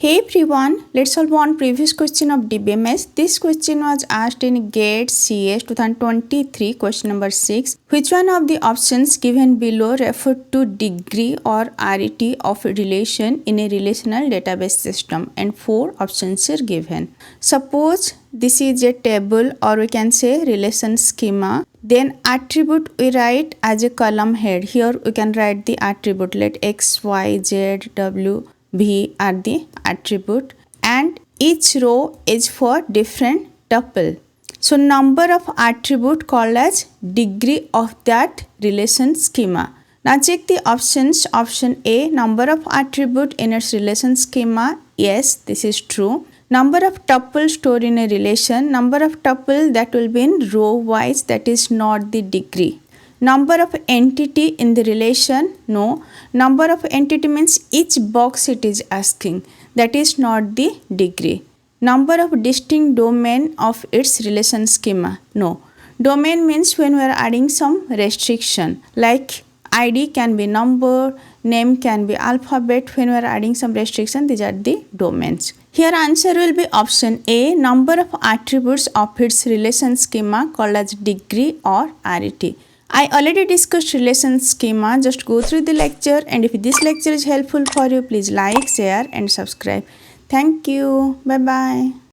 Hey everyone, let's solve one previous question of DBMS. This question was asked in GATE CS 2023, question number 6. Which one of the options given below refer to degree or arity of relation in a relational database system? And 4 options are given. Suppose this is a table, or we can say relation schema. Then attribute we write as a column head. Here we can write the attribute. Let x, y, z, w, v are the attribute, and each row is for different tuple. So number of attribute called as degree of that relation schema. Now check the options. Option A, number of attribute in its relation schema. Yes, this is true. Number of tuples stored in a relation. Number of tuple that will be in row wise, that is not the degree. Number of entity in the relation, no. Number of entity means each box it is asking, that is not the degree. Number of distinct domain of its relation schema, no. Domain means when we are adding some restriction, like ID can be number, name can be alphabet. When we are adding some restriction, these are the domains. Here answer will be option A, number of attributes of its relation schema called as degree or arity. I already discussed relation schema. Just go through the lecture, and if this lecture is helpful for you, please like, share and subscribe. Thank you. Bye bye.